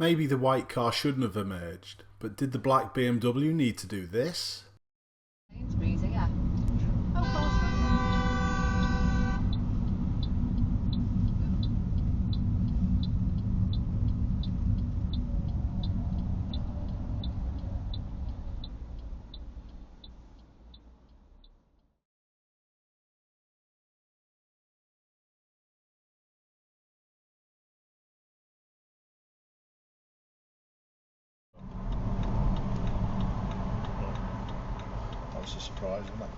Maybe the white car shouldn't have emerged, but did the black BMW need to do this? Sainsbury's, yeah. Oh, close. That's a surprise, isn't it?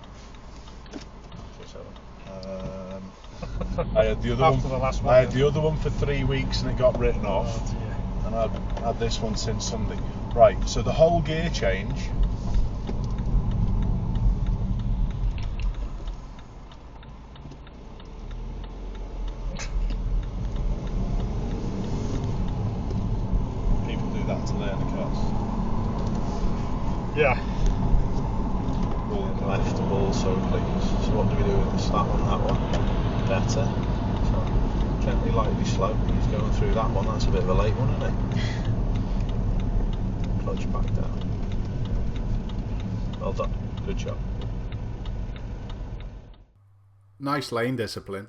I had the other After the last one. I had the other one for 3 weeks and it got written off. Oh, dear. And I've had this one since Sunday. Right, so the whole gear change. People do that to learn the cars. Yeah. Left also, please. So what do we do with this? That one, that one. Better. So gently, lightly, slow. He's going through that one. That's a bit of a late one, isn't it? Clutch back down. Well done. Good job. Nice lane discipline.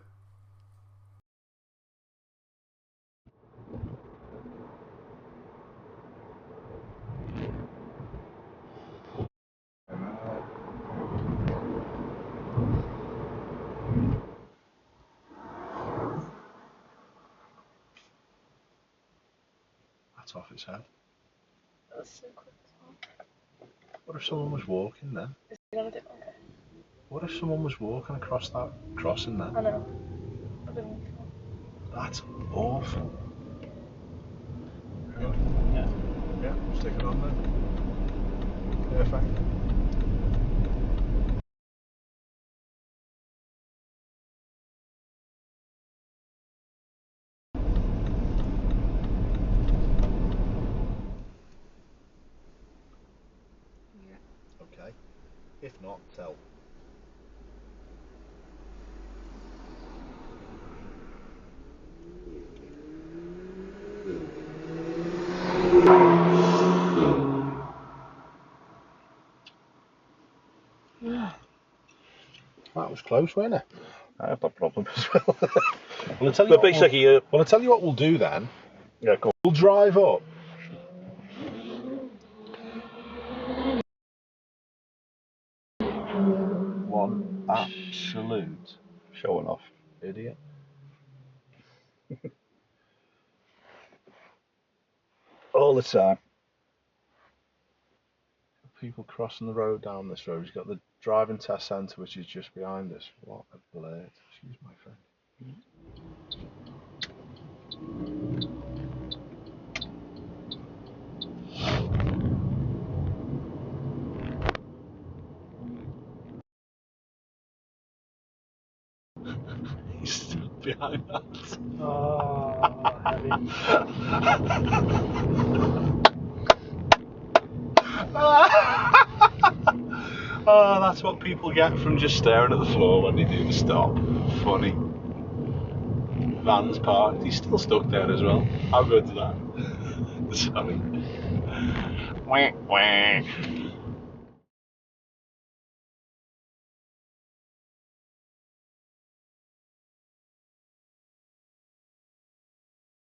That's off its head. That was so quick. What if someone was walking there? Is it gonna do okay? What if someone was walking across that crossing there? I know. I didn't. That's awful. Yeah. Yeah, stick it on there. Perfect. Yeah. Okay. If not, tell. That was close, wasn't it? I have that problem as well. Well, I tell you But what basically, well, I tell you what we'll do then. yeah, go on. We'll drive up. One absolute Showing off. idiot. All the time. People crossing the road down this road. He's got the driving test centre, which is just behind us. What a blade. Excuse my friend. He's still behind that. Oh, heavy. Oh, that's what people get from just staring at the floor when they do the stop. Funny. Van's parked. He's still stuck there as well. How good's that? Sorry. Wah, wah.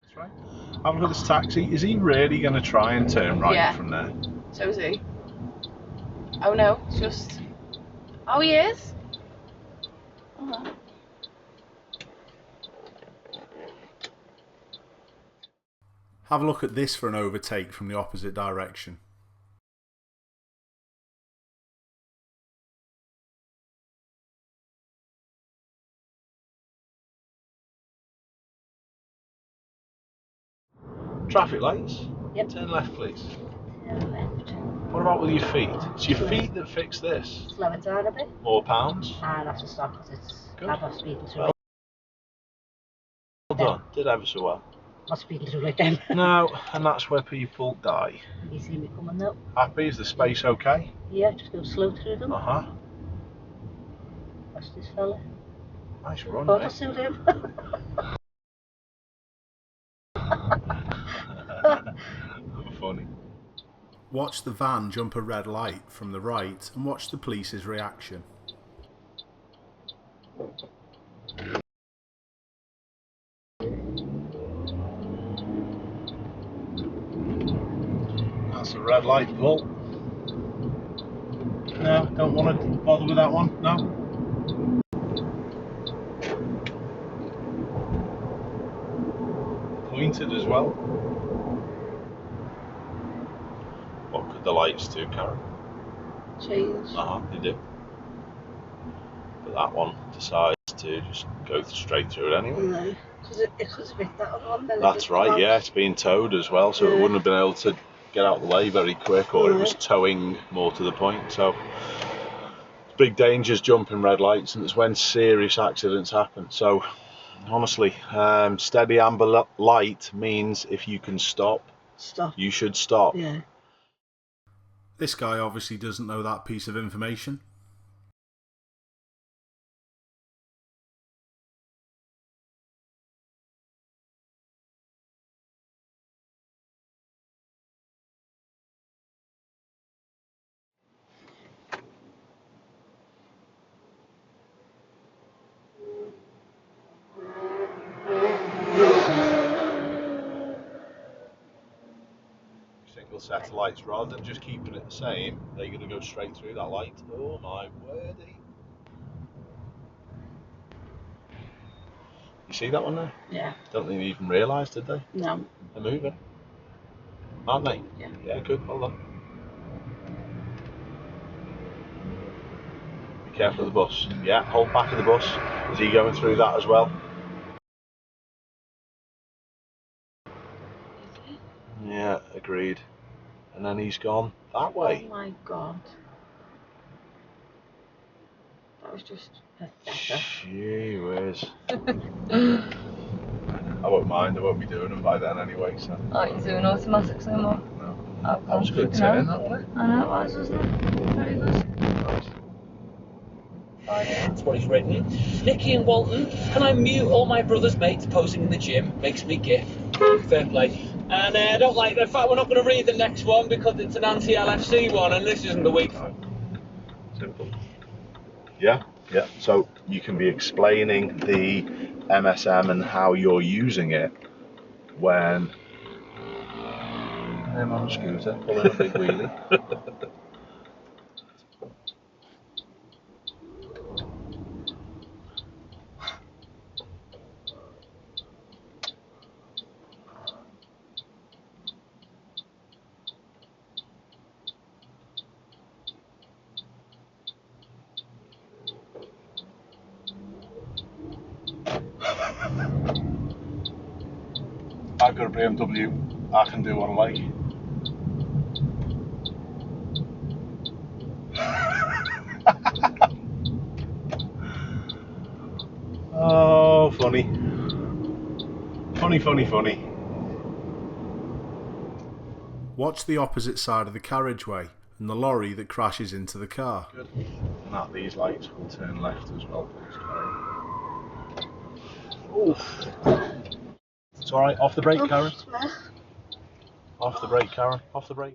That's right. Have a look at this taxi. Is he really going to try and turn right Yeah. from there? So is he. Oh no, it's just. Oh, he is? Uh-huh. Have a look at this for an overtake from the opposite direction. Traffic lights? Yep. Turn left, please. Turn left. What about with your feet? It's your feet that fix this. Slow it down a bit. More pounds. And have to stop because it's Good. I'm not speaking through Well it. done. Did ever so well. Not speaking through like them. No, and that's where people die. You see me coming now? Happy? Is the space okay? Yeah, just go slow through them. Uh-huh. Watch this fella. Nice run, Photo mate. suit him. Watch the van jump a red light from the right and watch the police's reaction. That's a red light, Paul. No, don't want to bother with that one. No. Pointed as well. What could the lights do, Karen? Change. They do. But that one decides to just go straight through it anyway. No, because it could have hit that other one. Then That's right, yeah, it's being towed as well, so it wouldn't have been able to get out of the way very quick, or it was towing more to the point. So big dangers jumping red lights, and it's when serious accidents happen. So honestly, steady amber light means if you can stop, you should stop. Yeah. This guy obviously doesn't know that piece of information. Single set of lights, rather than just keeping it the same, they're going to go straight through that light. Oh my wordy. You see that one there? Yeah. Don't think they even realised, did they? No. They're moving, aren't they? Yeah. Yeah, good, hold on. Be careful of the bus. Yeah, hold back of the bus. Is he going through that as well? Yeah, agreed. And then he's gone that way. Oh my god. That was just pathetic. Gee whiz. I won't mind, I won't be doing them by then anyway, so. Aren't you doing automatics no more? No. Oh, That was a good turn, that wasn't it? I know it was, wasn't it? Very good. Nice. Oh, yeah. That's what he's written. Nicky and Walton, can I mute all my brother's mates posing in the gym? Makes me gif. Fair play. And I don't like the fact we're not going to read the next one because it's an anti-LFC one and this isn't the week. Simple. Yeah, yeah. So you can be explaining the MSM and how you're using it when I'm on a scooter pulling a big wheelie. I've got a BMW, I can do what I like. Oh, funny. Funny, funny, funny. Watch the opposite side of the carriageway and the lorry that crashes into the car. Good. And that these lights will turn left as well. Oof. It's alright, off the brake, Karen. Off the brake, Karen. Off the brake.